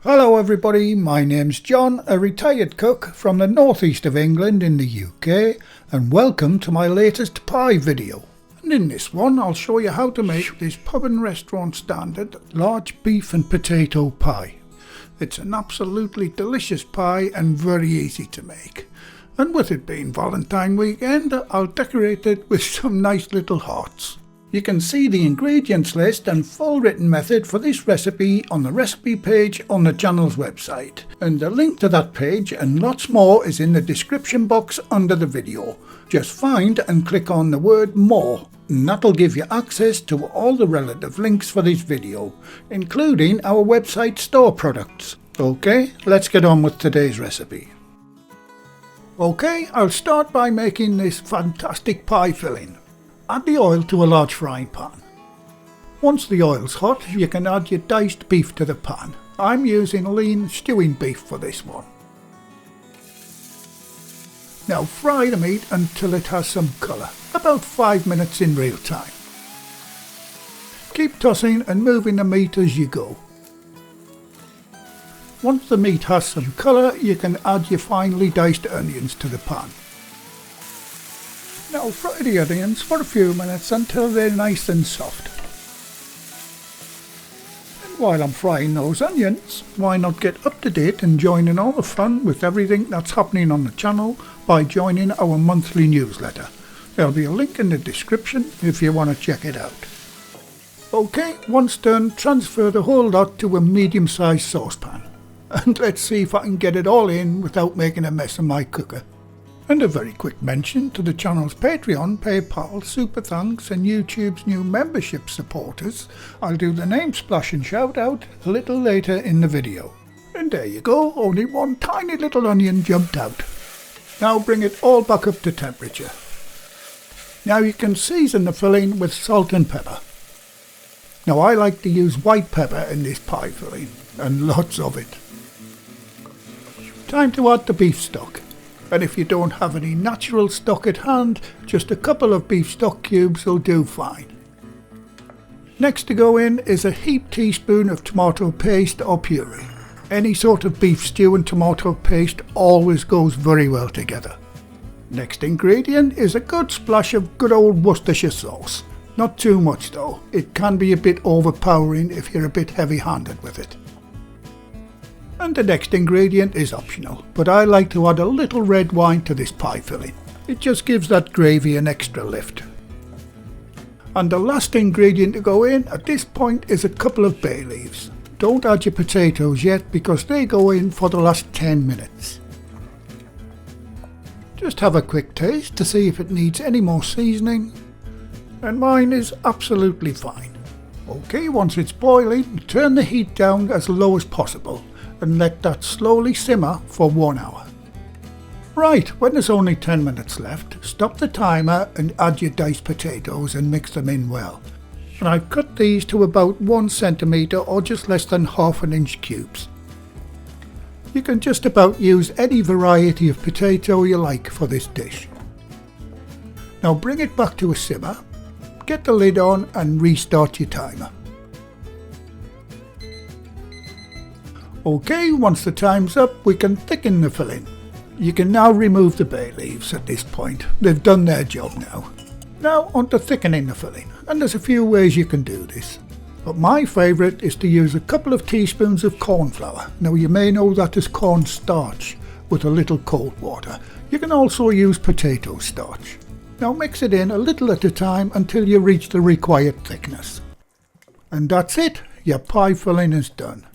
Hello everybody, my name's John, a retired cook from the northeast of England in the UK, and welcome to my latest pie video. And in this one I'll show you how to make this pub and restaurant standard large beef and potato pie. It's an absolutely delicious pie and very easy to make. And with it being Valentine weekend, I'll decorate it with some nice little hearts. You can see the ingredients list and full written method for this recipe on the recipe page on the channel's website. And the link to that page and lots more is in the description box under the video. Just find and click on the word more, and that'll give you access to all the relative links for this video, including our website store products. Okay, let's get on with today's recipe. Okay, I'll start by making this fantastic pie filling. Add the oil to a large frying pan. Once the oil's hot, you can add your diced beef to the pan. I'm using lean stewing beef for this one. Now fry the meat until it has some colour, about 5 minutes in real time. Keep tossing and moving the meat as you go. Once the meat has some colour, you can add your finely diced onions to the pan. Now fry the onions for a few minutes until they're nice and soft. And while I'm frying those onions, why not get up to date and join in all the fun with everything that's happening on the channel by joining our monthly newsletter. There'll be a link in the description if you want to check it out. Okay, once done, transfer the whole lot to a medium-sized saucepan. And let's see if I can get it all in without making a mess of my cooker. And a very quick mention to the channel's Patreon, PayPal, Super Thanks and YouTube's new membership supporters. I'll do the name splash and shout out a little later in the video. And there you go, only one tiny little onion jumped out. Now bring it all back up to temperature. Now you can season the filling with salt and pepper. Now I like to use white pepper in this pie filling, and lots of it. Time to add the beef stock. And if you don't have any natural stock at hand, just a couple of beef stock cubes will do fine. Next to go in is a heaped teaspoon of tomato paste or puree. Any sort of beef stew and tomato paste always goes very well together. Next ingredient is a good splash of good old Worcestershire sauce. Not too much though, it can be a bit overpowering if you're a bit heavy-handed with it. And the next ingredient is optional, but I like to add a little red wine to this pie filling. It just gives that gravy an extra lift. And the last ingredient to go in at this point is a couple of bay leaves. Don't add your potatoes yet because they go in for the last 10 minutes. Just have a quick taste to see if it needs any more seasoning, and mine is absolutely fine. Okay, once it's boiling, turn the heat down as low as possible and let that slowly simmer for 1 hour. Right, when there's only 10 minutes left, stop the timer and add your diced potatoes and mix them in well. And I've cut these to about 1 centimetre or just less than ½ inch cubes. You can just about use any variety of potato you like for this dish. Now bring it back to a simmer, get the lid on and restart your timer. Okay, once the time's up, we can thicken the filling. You can now remove the bay leaves at this point. They've done their job now. Now on to thickening the filling, and there's a few ways you can do this. But my favourite is to use a couple of teaspoons of corn flour. Now you may know that is corn starch with a little cold water. You can also use potato starch. Now mix it in a little at a time until you reach the required thickness. And that's it, your pie filling is done.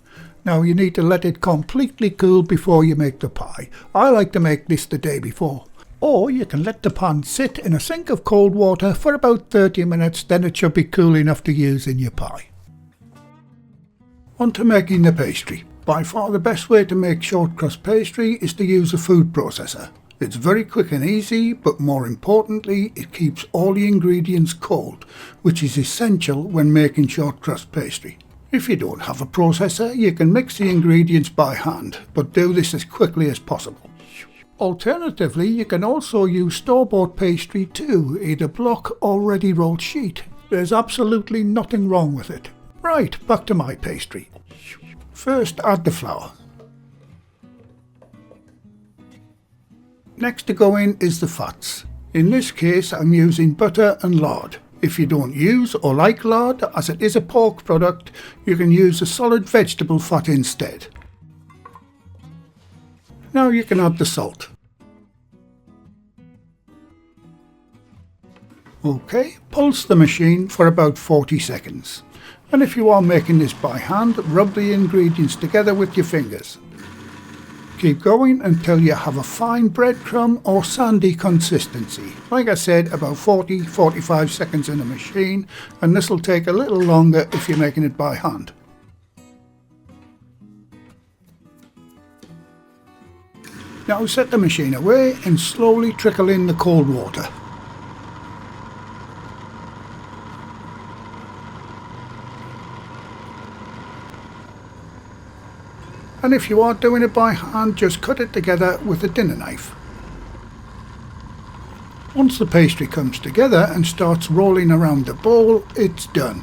Now you need to let it completely cool before you make the pie. I like to make this the day before. Or you can let the pan sit in a sink of cold water for about 30 minutes, then it should be cool enough to use in your pie. On to making the pastry. By far the best way to make short crust pastry is to use a food processor. It's very quick and easy, but more importantly, it keeps all the ingredients cold, which is essential when making short crust pastry. If you don't have a processor, you can mix the ingredients by hand, but do this as quickly as possible. Alternatively, you can also use store-bought pastry too, either block or ready rolled sheet. There's absolutely nothing wrong with it. Right, back to my pastry. First add the flour. Next to go in is the fats. In this case I'm using butter and lard. If you don't use or like lard, as it is a pork product, you can use a solid vegetable fat instead. Now you can add the salt. OK, pulse the machine for about 40 seconds. And if you are making this by hand, rub the ingredients together with your fingers. Keep going until you have a fine breadcrumb or sandy consistency. Like I said, about 40-45 seconds in the machine, and this will take a little longer if you're making it by hand. Now set the machine away and slowly trickle in the cold water. And if you are doing it by hand, just cut it together with a dinner knife. Once the pastry comes together and starts rolling around the bowl, it's done.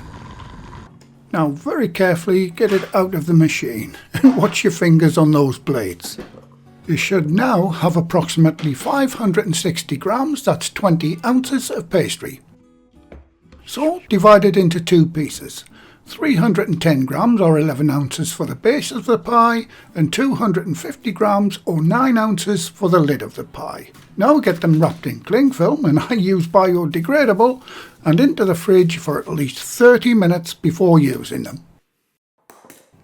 Now very carefully get it out of the machine and watch your fingers on those blades. You should now have approximately 560 grams, that's 20 ounces of pastry. So divide it into two pieces. 310 grams or 11 ounces for the base of the pie and 250 grams or 9 ounces for the lid of the pie. Now get them wrapped in cling film, and I use biodegradable, and into the fridge for at least 30 minutes before using them.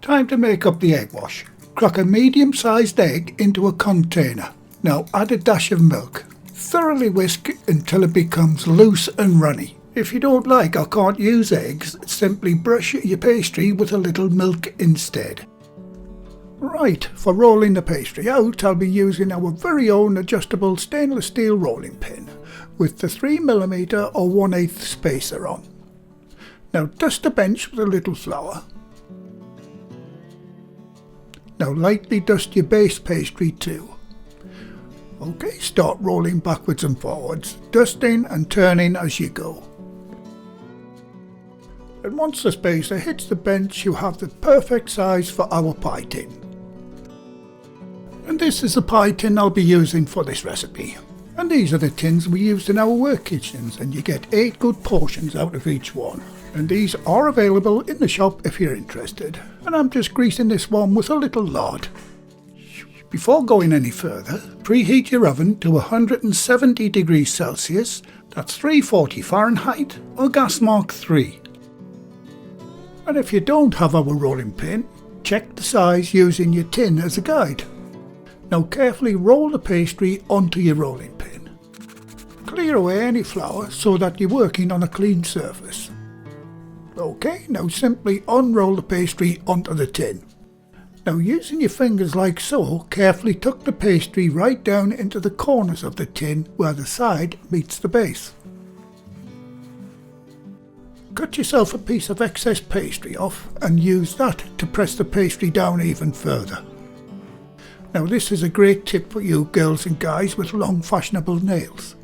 Time to make up the egg wash. Crack a medium-sized egg into a container. Now add a dash of milk. Thoroughly whisk until it becomes loose and runny. If you don't like or can't use eggs, simply brush your pastry with a little milk instead. Right, for rolling the pastry out, I'll be using our very own adjustable stainless steel rolling pin with the 3mm or 1/8 spacer on. Now dust the bench with a little flour. Now lightly dust your base pastry too. OK, start rolling backwards and forwards, dusting and turning as you go. And once the spacer hits the bench, you have the perfect size for our pie tin. And this is the pie tin I'll be using for this recipe. And these are the tins we used in our work kitchens, and you get 8 good portions out of each one. And these are available in the shop if you're interested. And I'm just greasing this one with a little lard. Before going any further, preheat your oven to 170 degrees Celsius, that's 340 Fahrenheit, or gas mark 3. And if you don't have our rolling pin, check the size using your tin as a guide. Now carefully roll the pastry onto your rolling pin. Clear away any flour so that you're working on a clean surface. OK, now simply unroll the pastry onto the tin. Now using your fingers like so, carefully tuck the pastry right down into the corners of the tin where the side meets the base. Cut yourself a piece of excess pastry off and use that to press the pastry down even further. Now this is a great tip for you girls and guys with long fashionable nails.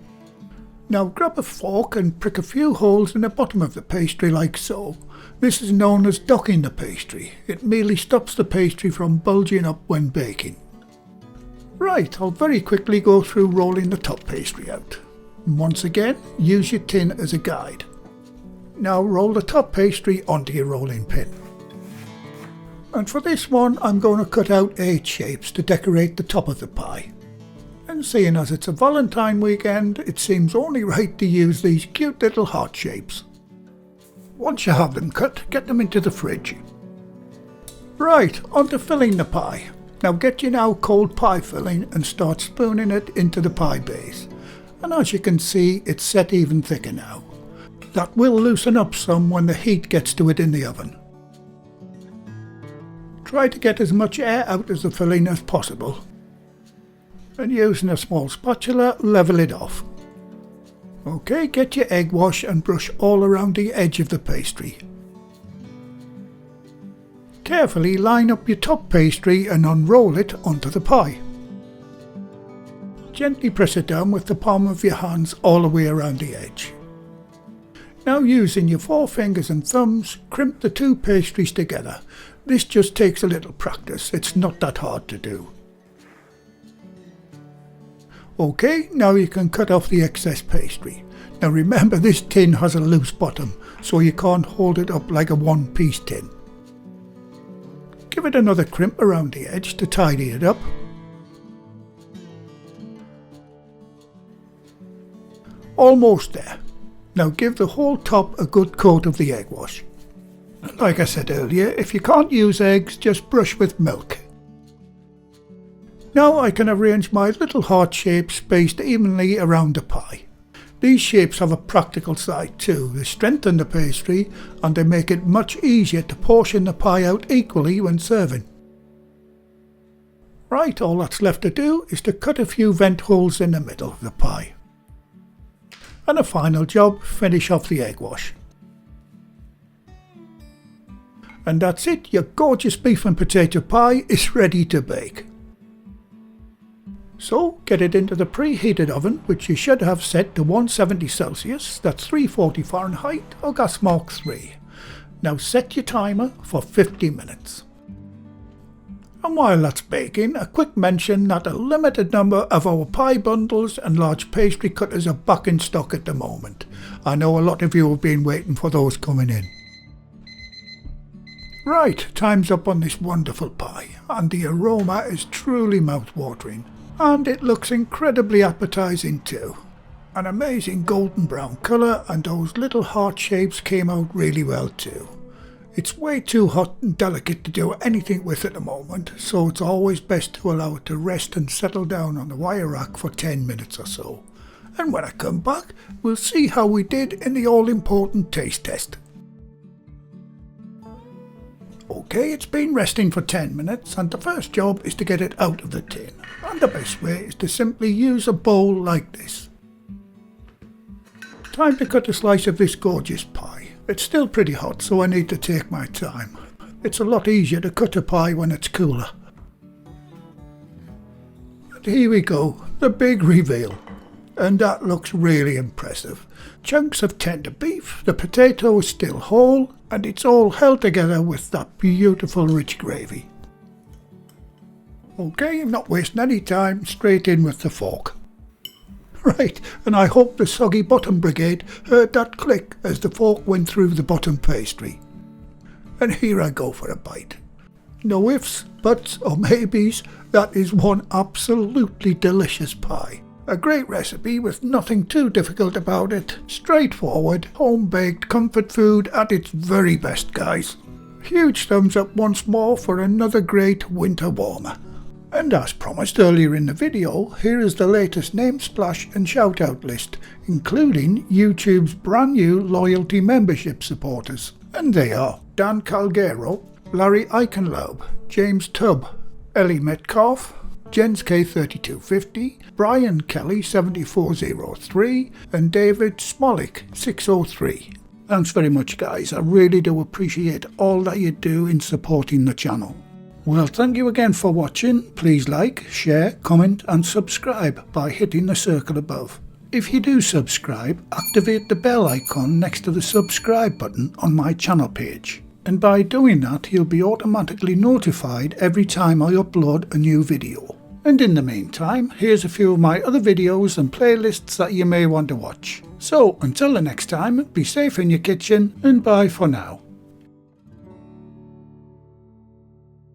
Now grab a fork and prick a few holes in the bottom of the pastry like so. This is known as docking the pastry. It merely stops the pastry from bulging up when baking. Right, I'll very quickly go through rolling the top pastry out. And once again, use your tin as a guide. Now roll the top pastry onto your rolling pin. And for this one I'm going to cut out 8 shapes to decorate the top of the pie. And seeing as it's a Valentine weekend, it seems only right to use these cute little heart shapes. Once you have them cut, get them into the fridge. Right, on to filling the pie. Now get your now cold pie filling and start spooning it into the pie base. And as you can see, it's set even thicker now. That will loosen up some when the heat gets to it in the oven. Try to get as much air out of the filling as possible. And using a small spatula, level it off. OK, get your egg wash and brush all around the edge of the pastry. Carefully line up your top pastry and unroll it onto the pie. Gently press it down with the palm of your hands all the way around the edge. Now using your forefingers and thumbs, crimp the two pastries together. This just takes a little practice, it's not that hard to do. Okay, now you can cut off the excess pastry. Now remember, this tin has a loose bottom, so you can't hold it up like a one-piece tin. Give it another crimp around the edge to tidy it up. Almost there. Now give the whole top a good coat of the egg wash. Like I said earlier, if you can't use eggs, just brush with milk. Now I can arrange my little heart shapes spaced evenly around the pie. These shapes have a practical side too. They strengthen the pastry and they make it much easier to portion the pie out equally when serving. Right, all that's left to do is to cut a few vent holes in the middle of the pie. And a final job, finish off the egg wash. And that's it, your gorgeous beef and potato pie is ready to bake. So get it into the preheated oven, which you should have set to 170 Celsius, that's 340 Fahrenheit or gas mark 3. Now set your timer for 50 minutes. And while that's baking, a quick mention that a limited number of our pie bundles and large pastry cutters are back in stock at the moment. I know a lot of you have been waiting for those coming in. Right, time's up on this wonderful pie, and the aroma is truly mouth-watering. And it looks incredibly appetizing too. An amazing golden brown colour, and those little heart shapes came out really well too. It's way too hot and delicate to do anything with at the moment, so it's always best to allow it to rest and settle down on the wire rack for 10 minutes or so. And when I come back, we'll see how we did in the all-important taste test. Okay, it's been resting for 10 minutes, and the first job is to get it out of the tin. And the best way is to simply use a bowl like this. Time to cut a slice of this gorgeous pie. It's still pretty hot, so I need to take my time. It's a lot easier to cut a pie when it's cooler. And here we go, the big reveal. And that looks really impressive. Chunks of tender beef, the potato is still whole, and it's all held together with that beautiful rich gravy. Okay, I'm not wasting any time, straight in with the fork. Right, and I hope the soggy bottom brigade heard that click as the fork went through the bottom pastry. And here I go for a bite. No ifs, buts or maybes, that is one absolutely delicious pie. A great recipe with nothing too difficult about it. Straightforward, home-baked comfort food at its very best, guys. Huge thumbs up once more for another great winter warmer. And as promised earlier in the video, here is the latest name splash and shout out list, including YouTube's brand new loyalty membership supporters. And they are Dan Calgero, Larry Eichenlaub, James Tubb, Ellie Metcalf, Jens K3250, Brian Kelly 7403 and David Smolik 603. Thanks very much, guys. I really do appreciate all that you do in supporting the channel. Well, thank you again for watching. Please like, share, comment and subscribe by hitting the circle above. If you do subscribe, activate the bell icon next to the subscribe button on my channel page. And by doing that, you'll be automatically notified every time I upload a new video. And in the meantime, here's a few of my other videos and playlists that you may want to watch. So until the next time, be safe in your kitchen and bye for now.